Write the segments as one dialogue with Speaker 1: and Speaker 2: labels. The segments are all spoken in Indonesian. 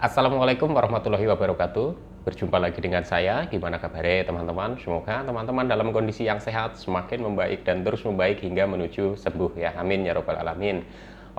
Speaker 1: Assalamualaikum warahmatullahi wabarakatuh. Berjumpa lagi dengan saya. Gimana kabarnya teman-teman? Semoga teman-teman dalam kondisi yang sehat, semakin membaik dan terus membaik hingga menuju sembuh ya. Amin ya robbal alamin.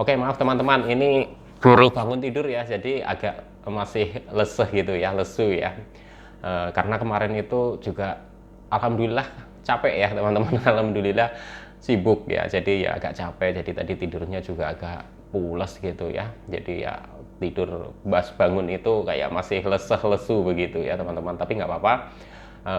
Speaker 1: Oke, maaf teman-teman, ini baru bangun tidur ya, jadi agak masih leseh gitu ya, lesu ya. Karena kemarin itu juga alhamdulillah capek ya teman-teman. Alhamdulillah sibuk ya, jadi ya agak capek. Jadi tadi tidurnya juga agak pules gitu ya, jadi ya tidur pas bangun itu kayak masih leseh lesu begitu ya teman-teman, tapi nggak apa-apa.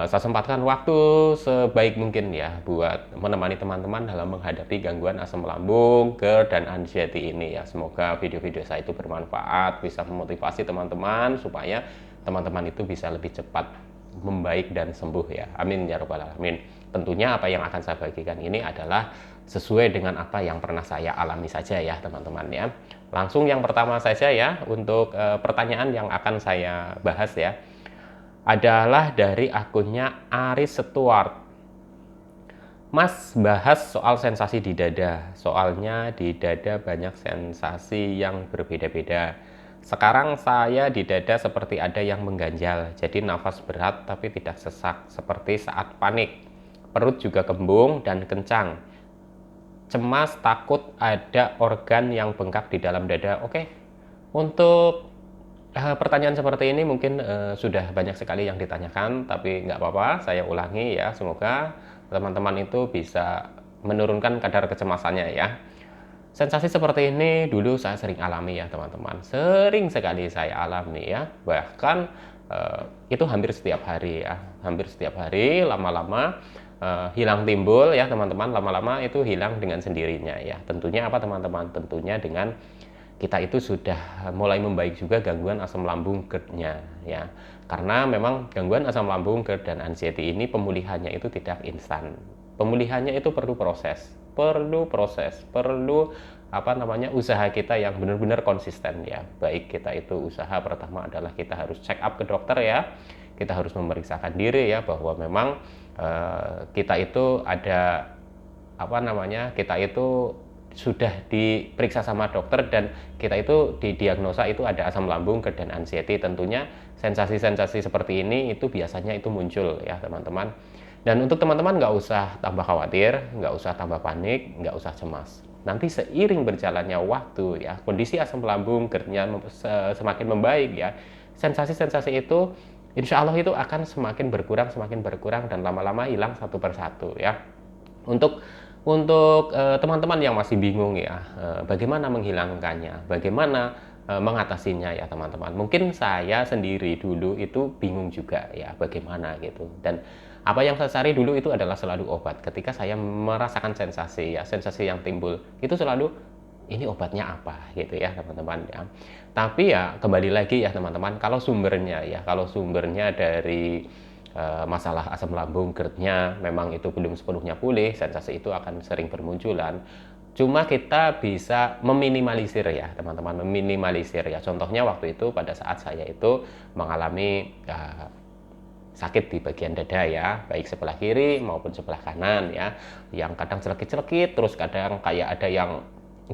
Speaker 1: Saya sempatkan waktu sebaik mungkin ya buat menemani teman-teman dalam menghadapi gangguan asam lambung, GERD, dan anxiety ini ya. Semoga video-video saya itu bermanfaat, bisa memotivasi teman-teman supaya teman-teman itu bisa lebih cepat membaik dan sembuh ya. Amin ya robbal alamin. Tentunya apa yang akan saya bagikan ini adalah sesuai dengan apa yang pernah saya alami saja ya teman-teman ya. Langsung yang pertama saja ya untuk pertanyaan yang akan saya bahas ya adalah dari akunnya Aris Stuart. Mas bahas soal sensasi di dada. Soalnya di dada banyak sensasi yang berbeda-beda. Sekarang saya di dada seperti ada yang mengganjal, jadi nafas berat tapi tidak sesak seperti saat panik. Perut juga kembung dan kencang. Cemas, takut ada organ yang bengkak di dalam dada. Oke, untuk pertanyaan seperti ini mungkin sudah banyak sekali yang ditanyakan, tapi nggak apa-apa, saya ulangi ya. Semoga teman-teman itu bisa menurunkan kadar kecemasannya ya. Sensasi seperti ini dulu saya sering alami ya teman-teman. Sering sekali saya alami ya. Bahkan itu hampir setiap hari ya. Hampir setiap hari, lama-lama hilang timbul ya teman-teman. Lama-lama itu hilang dengan sendirinya ya. Tentunya apa teman-teman? Tentunya dengan kita itu sudah mulai membaik juga gangguan asam lambung GERD-nya ya. Karena memang gangguan asam lambung, GERD, dan anxiety ini pemulihannya itu tidak instan. Pemulihannya itu perlu proses, perlu usaha kita yang benar-benar konsisten ya. Baik kita itu usaha pertama adalah kita harus check up ke dokter ya. Kita harus memeriksakan diri ya bahwa memang kita itu ada kita itu sudah diperiksa sama dokter dan kita itu didiagnosa itu ada asam lambung, GERD, dan anxiety. Tentunya sensasi-sensasi seperti ini itu biasanya itu muncul ya teman-teman. Dan untuk teman-teman nggak usah tambah khawatir, nggak usah tambah panik, nggak usah cemas. Nanti seiring berjalannya waktu ya, kondisi asam lambung, GERD-nya semakin membaik ya, sensasi-sensasi itu insya Allah itu akan semakin berkurang dan lama-lama hilang satu persatu ya. Untuk teman-teman yang masih bingung ya, bagaimana menghilangkannya, bagaimana mengatasinya ya teman-teman. Mungkin saya sendiri dulu itu bingung juga ya bagaimana gitu. Dan apa yang saya cari dulu itu adalah selalu obat. Ketika saya merasakan sensasi ya, sensasi yang timbul itu selalu ini obatnya apa gitu ya teman-teman ya. Tapi ya kembali lagi ya teman-teman, kalau sumbernya dari masalah asam lambung, GERD-nya memang itu belum sepenuhnya pulih, sensasi itu akan sering bermunculan. Cuma kita bisa meminimalisir ya teman-teman, meminimalisir ya. Contohnya waktu itu pada saat saya itu mengalami sakit di bagian dada ya, baik sebelah kiri maupun sebelah kanan ya, yang kadang celekit-celekit, terus kadang kayak ada yang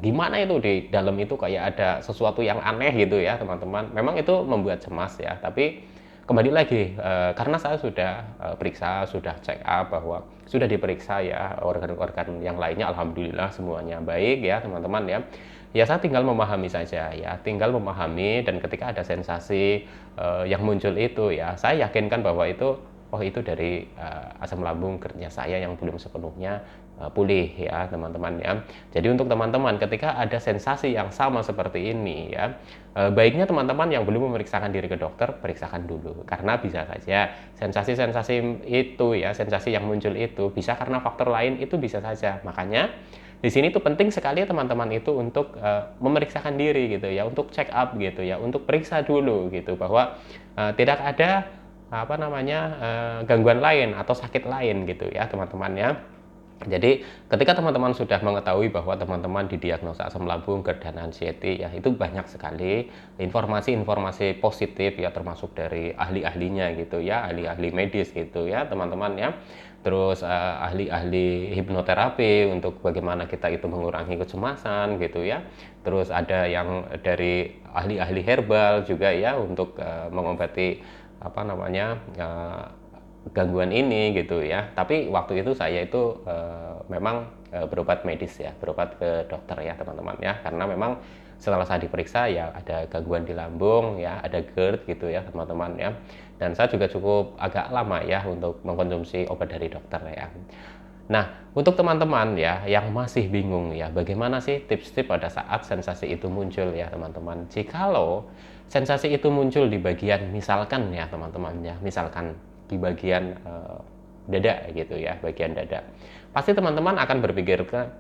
Speaker 1: gimana itu di dalam itu kayak ada sesuatu yang aneh gitu ya teman-teman. Memang itu membuat cemas ya, tapi kembali lagi karena saya sudah periksa, sudah check up bahwa sudah diperiksa ya organ-organ yang lainnya, alhamdulillah semuanya baik ya teman-teman ya. Ya saya tinggal memahami saja ya, tinggal memahami, dan ketika ada sensasi yang muncul itu ya, saya yakinkan bahwa itu itu dari asam lambung GERD-nya saya yang belum sepenuhnya pulih ya teman-teman ya. Jadi untuk teman-teman ketika ada sensasi yang sama seperti ini ya, baiknya teman-teman yang belum memeriksakan diri ke dokter, periksakan dulu. Karena bisa saja sensasi-sensasi itu ya, sensasi yang muncul itu bisa karena faktor lain, itu bisa saja. Makanya di sini tuh penting sekali teman-teman itu untuk memeriksakan diri gitu ya, untuk check up gitu ya, untuk periksa dulu gitu bahwa tidak ada gangguan lain atau sakit lain gitu ya teman-teman ya. Jadi ketika teman-teman sudah mengetahui bahwa teman-teman didiagnosa asam lambung, GERD, dan anxiety ya, itu banyak sekali informasi-informasi positif ya, termasuk dari ahli-ahlinya gitu ya, ahli-ahli medis gitu ya teman-teman ya. Terus ahli-ahli hipnoterapi untuk bagaimana kita itu mengurangi kecemasan gitu ya. Terus ada yang dari ahli-ahli herbal juga ya untuk mengobati apa namanya gangguan ini gitu ya. Tapi waktu itu saya itu memang berobat medis ya, berobat ke dokter ya teman-teman ya, karena memang setelah saya diperiksa ya ada gangguan di lambung ya, ada GERD gitu ya teman-teman ya. Dan saya juga cukup agak lama ya untuk mengkonsumsi obat dari dokter ya. Nah, untuk teman-teman ya yang masih bingung ya, bagaimana sih tips-tips pada saat sensasi itu muncul ya teman-teman. Jikalau sensasi itu muncul di bagian misalkan ya teman-teman ya, misalkan di bagian dada gitu ya, bagian dada. Pasti teman-teman akan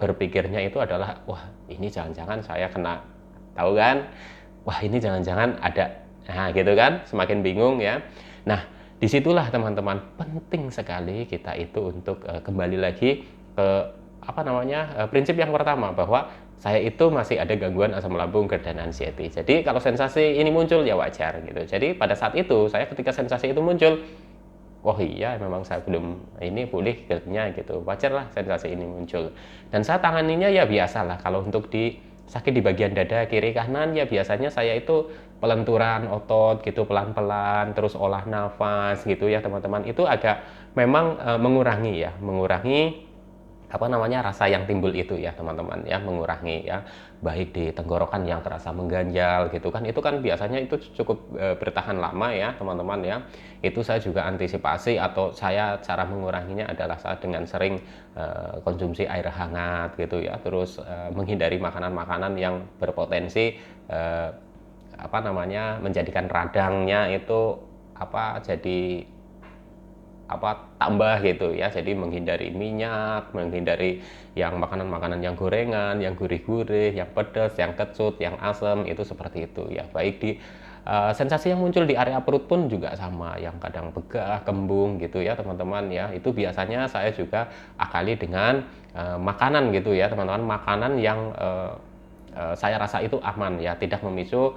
Speaker 1: berpikirnya itu adalah, wah ini jangan-jangan saya kena, tahu kan? Wah ini jangan-jangan ada, nah gitu kan, semakin bingung ya. Nah disitulah teman-teman penting sekali kita itu untuk kembali lagi ke apa namanya prinsip yang pertama, bahwa saya itu masih ada gangguan asam lambung, GERD, dan anxiety. Jadi kalau sensasi ini muncul ya wajar gitu. Jadi pada saat itu saya ketika sensasi itu muncul, oh iya memang saya belum ini pulih GERD-nya gitu, wajar lah sensasi ini muncul. Dan saya tanganinya ya biasalah, kalau untuk di sakit di bagian dada kiri kanan ya biasanya saya itu pelenturan otot gitu pelan-pelan, terus olah nafas gitu ya teman-teman. Itu agak memang mengurangi apa namanya rasa yang timbul itu ya teman-teman ya, mengurangi ya, baik di tenggorokan yang terasa mengganjal gitu kan, itu kan biasanya itu cukup bertahan lama ya teman-teman ya. Itu saya juga antisipasi, atau saya cara menguranginya adalah saat dengan sering konsumsi air hangat gitu ya, terus menghindari makanan-makanan yang berpotensi apa namanya menjadikan radangnya itu apa jadi apa tambah gitu ya. Jadi menghindari minyak, menghindari yang makanan-makanan yang gorengan, yang gurih-gurih, yang pedas, yang kecut, yang asam, itu seperti itu ya. Baik di sensasi yang muncul di area perut pun juga sama, yang kadang begah, kembung gitu ya teman-teman ya. Itu biasanya saya juga akali dengan makanan gitu ya teman-teman, makanan yang saya rasa itu aman ya, tidak memicu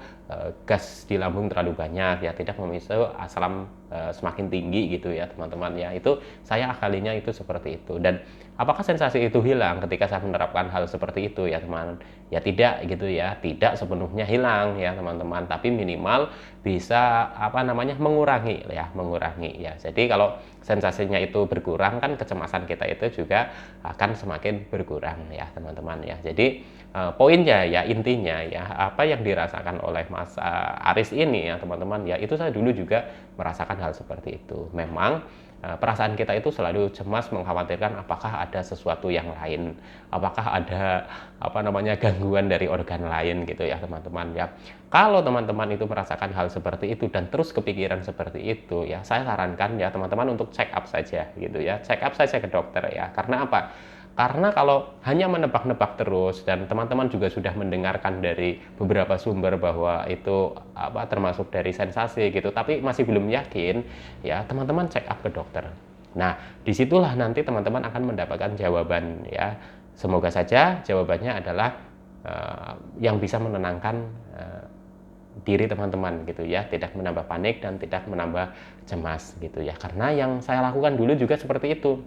Speaker 1: gas di lambung terlalu banyak ya, tidak memicu asam semakin tinggi gitu ya teman-teman ya. Itu saya akalinya itu seperti itu. Dan apakah sensasi itu hilang ketika saya menerapkan hal seperti itu ya teman? Ya tidak gitu ya, tidak sepenuhnya hilang ya teman-teman, tapi minimal bisa apa namanya mengurangi ya. Jadi kalau sensasinya itu berkurang kan kecemasan kita itu juga akan semakin berkurang ya teman-teman ya. Jadi poinnya ya, intinya ya, apa yang dirasakan oleh Mas Aris ini ya teman-teman ya, itu saya dulu juga merasakan hal seperti itu. Memang perasaan kita itu selalu cemas, mengkhawatirkan apakah ada sesuatu yang lain, apakah ada apa namanya gangguan dari organ lain gitu ya teman-teman ya. Kalau teman-teman itu merasakan hal seperti itu dan terus kepikiran seperti itu ya, saya sarankan ya teman-teman untuk check up saja gitu ya, check up saja ke dokter ya. Karena apa? Karena kalau hanya menebak-nebak terus, dan teman-teman juga sudah mendengarkan dari beberapa sumber bahwa itu apa termasuk dari sensasi gitu, tapi masih belum yakin, ya teman-teman check up ke dokter. Nah, disitulah nanti teman-teman akan mendapatkan jawaban ya. Semoga saja jawabannya adalah yang bisa menenangkan diri teman-teman gitu ya, tidak menambah panik dan tidak menambah cemas gitu ya. Karena yang saya lakukan dulu juga seperti itu.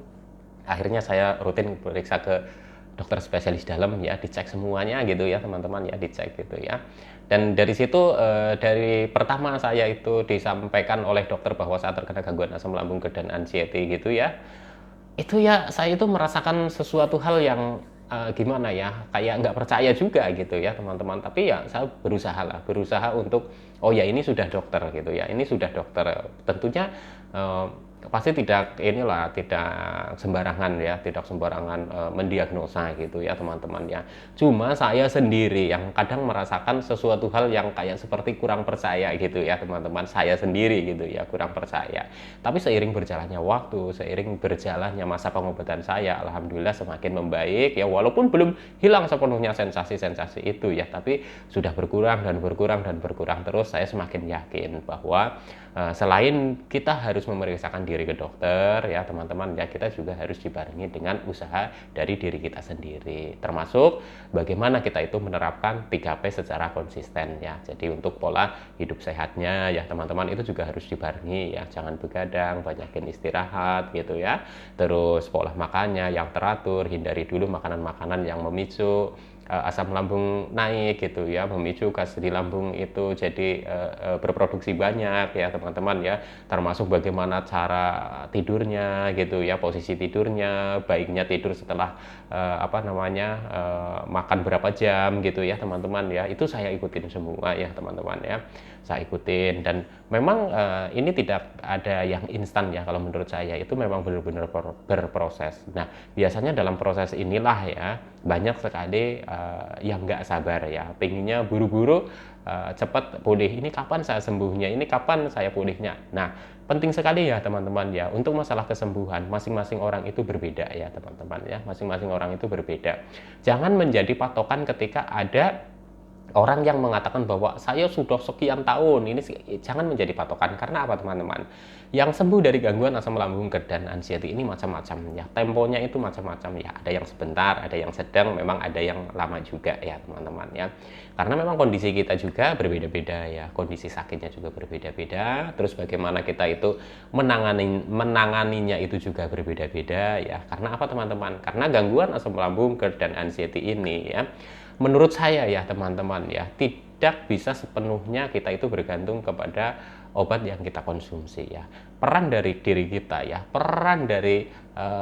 Speaker 1: Akhirnya saya rutin periksa ke dokter spesialis dalam ya, dicek semuanya gitu ya teman-teman ya, dicek gitu ya. Dan dari situ dari pertama saya itu disampaikan oleh dokter bahwa saya terkena gangguan asam lambung, GERD, dan anxiety gitu ya. Itu ya saya itu merasakan sesuatu hal yang gimana ya, kayak nggak percaya juga gitu ya teman-teman. Tapi ya saya berusaha untuk oh ya ini sudah dokter gitu ya, ini sudah dokter. Tentunya pasti tidak sembarangan ya, tidak sembarangan mendiagnosa gitu ya teman-teman ya. Cuma saya sendiri yang kadang merasakan sesuatu hal yang kayak seperti kurang percaya gitu ya teman-teman, saya sendiri gitu ya kurang percaya. Tapi seiring berjalannya waktu, seiring berjalannya masa pengobatan saya, alhamdulillah semakin membaik ya, walaupun belum hilang sepenuhnya sensasi-sensasi itu ya, tapi sudah berkurang dan berkurang dan berkurang terus. Saya semakin yakin bahwa selain kita harus memeriksakan diri ke dokter ya teman-teman ya, kita juga harus dibarengi dengan usaha dari diri kita sendiri, termasuk bagaimana kita itu menerapkan 3P secara konsisten ya. Jadi untuk pola hidup sehatnya ya teman-teman itu juga harus dibarengi ya, jangan begadang, banyakin istirahat gitu ya. Terus pola makannya yang teratur, hindari dulu makanan-makanan yang memicu asam lambung naik gitu ya, memicu gas di lambung itu jadi berproduksi banyak ya teman-teman ya, termasuk bagaimana cara tidurnya gitu ya, posisi tidurnya, baiknya tidur setelah makan berapa jam gitu ya teman-teman ya, itu saya ikutin semua ya teman-teman ya, saya ikutin. Dan memang ini tidak ada yang instan ya, kalau menurut saya itu memang benar-benar berproses. Nah biasanya dalam proses inilah ya banyak sekali yang nggak sabar ya, pengennya buru-buru cepat pulih, ini kapan saya sembuhnya, ini kapan saya pulihnya. Nah penting sekali ya teman-teman ya, untuk masalah kesembuhan masing-masing orang itu berbeda ya teman-teman ya, masing-masing orang itu berbeda. Jangan menjadi patokan ketika ada orang yang mengatakan bahwa saya sudah sekian tahun ini, jangan menjadi patokan. Karena apa teman-teman, yang sembuh dari gangguan asam lambung dan anxiety ini macam-macam ya, temponya itu macam-macam ya, ada yang sebentar, ada yang sedang, memang ada yang lama juga ya teman-teman ya, karena memang kondisi kita juga berbeda-beda ya, kondisi sakitnya juga berbeda-beda, terus bagaimana kita itu menanganinya itu juga berbeda-beda ya. Karena apa teman-teman, karena gangguan asam lambung dan anxiety ini ya, menurut saya ya teman-teman ya, tidak bisa sepenuhnya kita itu bergantung kepada obat yang kita konsumsi ya. Peran dari diri kita ya, peran dari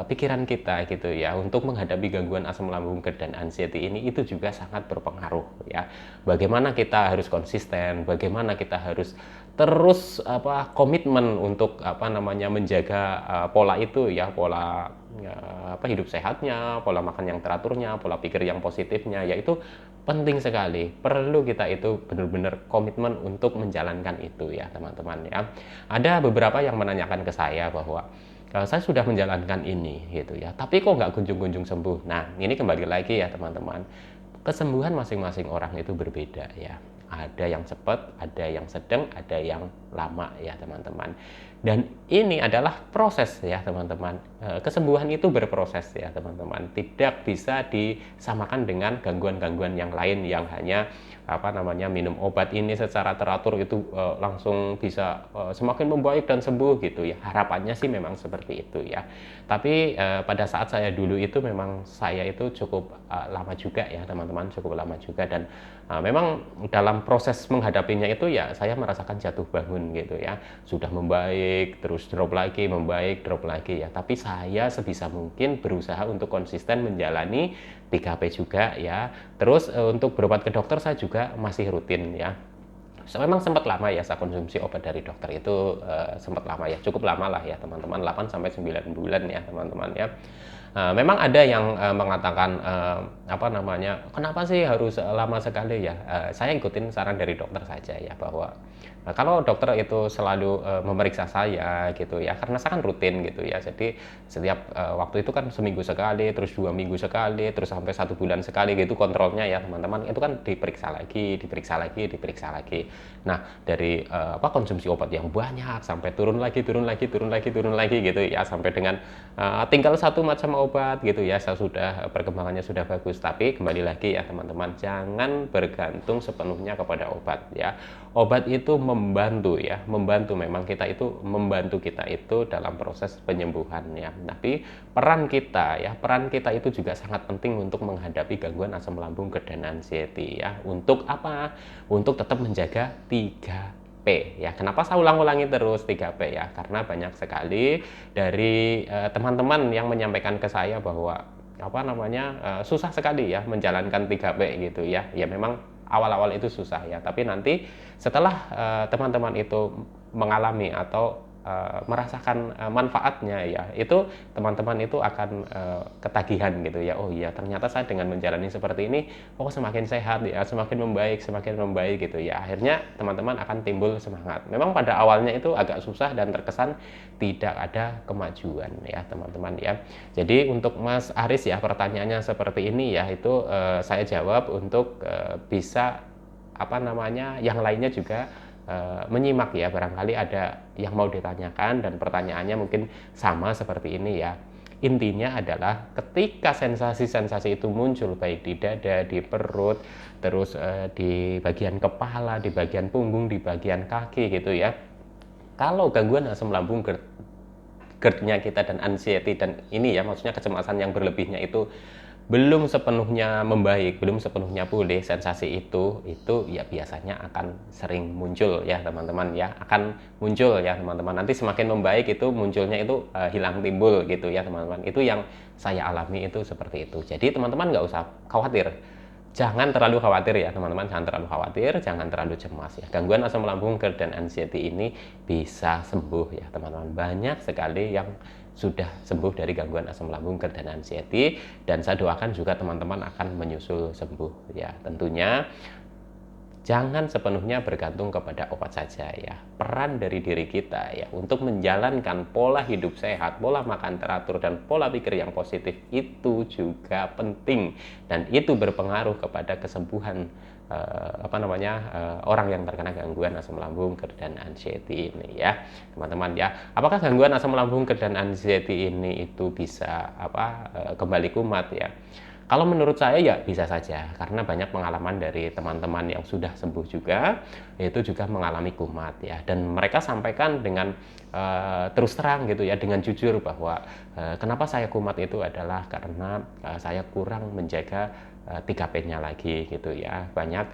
Speaker 1: pikiran kita gitu ya, untuk menghadapi gangguan asam lambung dan anxiety ini itu juga sangat berpengaruh ya. Bagaimana kita harus konsisten, bagaimana kita harus terus komitmen untuk menjaga pola itu ya, pola hidup sehatnya, pola makan yang teraturnya, pola pikir yang positifnya, yaitu penting sekali. Perlu kita itu benar-benar komitmen untuk menjalankan itu ya teman-teman ya. Ada beberapa yang menanyakan ke saya bahwa saya sudah menjalankan ini gitu ya, tapi kok nggak kunjung-kunjung sembuh. Nah ini kembali lagi ya teman-teman, kesembuhan masing-masing orang itu berbeda ya. Ada yang cepat, ada yang sedang, ada yang lama ya teman-teman. Dan ini adalah proses ya teman-teman. Kesembuhan itu berproses ya teman-teman. Tidak bisa disamakan dengan gangguan-gangguan yang lain yang hanya minum obat ini secara teratur itu langsung bisa semakin membaik dan sembuh gitu ya. Harapannya sih memang seperti itu ya. Tapi pada saat saya dulu itu memang saya itu cukup lama juga ya teman-teman, cukup lama juga. Dan memang dalam proses menghadapinya itu ya saya merasakan jatuh bangun gitu ya. Sudah membaik, terus drop lagi, membaik, drop lagi ya. Tapi saya sebisa mungkin berusaha untuk konsisten menjalani 3P juga ya. Terus untuk berobat ke dokter saya juga masih rutin ya. Memang sempat lama ya saya konsumsi obat dari dokter itu, sempat lama ya, cukup lama lah ya teman-teman, 8 sampai 9 bulan ya teman-teman ya. Memang ada yang mengatakan kenapa sih harus lama sekali ya? Saya ikutin saran dari dokter saja ya, bahwa kalau dokter itu selalu memeriksa saya gitu ya, karena saya kan rutin gitu ya, jadi setiap waktu itu kan seminggu sekali, terus 2 minggu sekali, terus sampai 1 bulan sekali gitu kontrolnya ya teman-teman, itu kan diperiksa lagi, diperiksa lagi, diperiksa lagi. Nah dari konsumsi obat yang banyak sampai turun lagi, turun lagi, turun lagi, turun lagi gitu ya, sampai dengan tinggal satu macam obat gitu ya, saya sudah perkembangannya sudah bagus. Tapi kembali lagi ya teman-teman, jangan bergantung sepenuhnya kepada obat ya. Obat itu membantu ya, membantu, memang kita itu membantu kita itu dalam proses penyembuhan ya. Tapi peran kita ya, peran kita itu juga sangat penting untuk menghadapi gangguan asam lambung dan anxiety ya. Untuk apa? Untuk tetap menjaga 3P ya. Kenapa saya ulang-ulangi terus 3P ya? Karena banyak sekali dari teman-teman yang menyampaikan ke saya bahwa susah sekali ya menjalankan 3P gitu ya. Ya memang awal-awal itu susah ya, tapi nanti setelah teman-teman itu mengalami atau merasakan manfaatnya ya, itu teman-teman itu akan ketagihan gitu ya. Oh iya, ternyata saya dengan menjalani seperti ini semakin sehat ya, semakin membaik gitu ya. Akhirnya teman-teman akan timbul semangat. Memang pada awalnya itu agak susah dan terkesan tidak ada kemajuan ya teman-teman ya. Jadi untuk Mas Aris ya, pertanyaannya seperti ini ya, itu saya jawab untuk bisa yang lainnya juga menyimak ya, barangkali ada yang mau ditanyakan dan pertanyaannya mungkin sama seperti ini ya. Intinya adalah ketika sensasi-sensasi itu muncul baik di dada, di perut, terus di bagian kepala, di bagian punggung, di bagian kaki gitu ya. Kalau gangguan asam lambung GERD-nya kita dan anxiety dan ini ya, maksudnya kecemasan yang berlebihnya itu belum sepenuhnya membaik, belum sepenuhnya pulih, sensasi itu ya biasanya akan sering muncul ya teman-teman ya, akan muncul ya teman-teman. Nanti semakin membaik itu munculnya itu hilang timbul gitu ya teman-teman. Itu yang saya alami itu seperti itu. Jadi teman-teman nggak usah khawatir. Jangan terlalu khawatir ya teman-teman, jangan terlalu khawatir, jangan terlalu cemas ya. Gangguan asam lambung, GERD dan anxiety ini bisa sembuh ya teman-teman. Banyak sekali yang sudah sembuh dari gangguan asam lambung, GERD dan anxiety, dan saya doakan juga teman-teman akan menyusul sembuh ya. Tentunya jangan sepenuhnya bergantung kepada obat saja ya. Peran dari diri kita ya untuk menjalankan pola hidup sehat, pola makan teratur dan pola pikir yang positif itu juga penting, dan itu berpengaruh kepada kesembuhan orang yang terkena gangguan asam lambung, GERD dan anxiety ini ya teman-teman ya. Apakah gangguan asam lambung, GERD dan anxiety ini itu bisa kembali kumat ya? Kalau menurut saya ya bisa saja, karena banyak pengalaman dari teman-teman yang sudah sembuh juga, itu juga mengalami kumat ya, dan mereka sampaikan dengan terus terang gitu ya, dengan jujur bahwa kenapa saya kumat itu adalah karena saya kurang menjaga 3P-nya lagi gitu ya. Banyak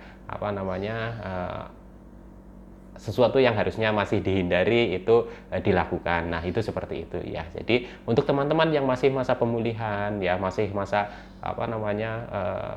Speaker 1: sesuatu yang harusnya masih dihindari itu dilakukan. Nah, itu seperti itu ya. Jadi, untuk teman-teman yang masih masa pemulihan ya, masih masa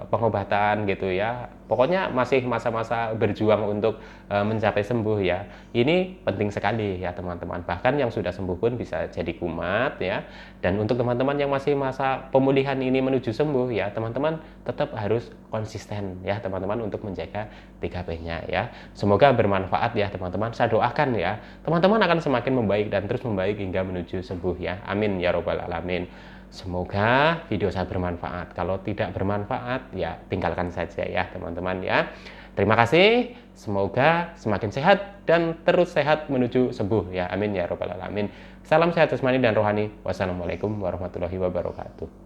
Speaker 1: pengobatan gitu ya. Pokoknya masih masa-masa berjuang untuk mencapai sembuh ya. Ini penting sekali ya, teman-teman. Bahkan yang sudah sembuh pun bisa jadi kumat ya. Dan untuk teman-teman yang masih masa pemulihan ini menuju sembuh ya, teman-teman tetap harus konsisten ya, teman-teman, untuk menjaga 3P-nya ya. Semoga bermanfaat ya, teman-teman. Saya doakan ya, teman-teman akan semakin membaik dan terus membaik hingga menuju sembuh ya. Amin ya robbal alamin. Semoga video saya bermanfaat. Kalau tidak bermanfaat ya tinggalkan saja ya, teman-teman ya. Terima kasih. Semoga semakin sehat dan terus sehat menuju sembuh ya. Amin ya robbal alamin. Salam sehat jasmani dan rohani. Wassalamualaikum warahmatullahi wabarakatuh.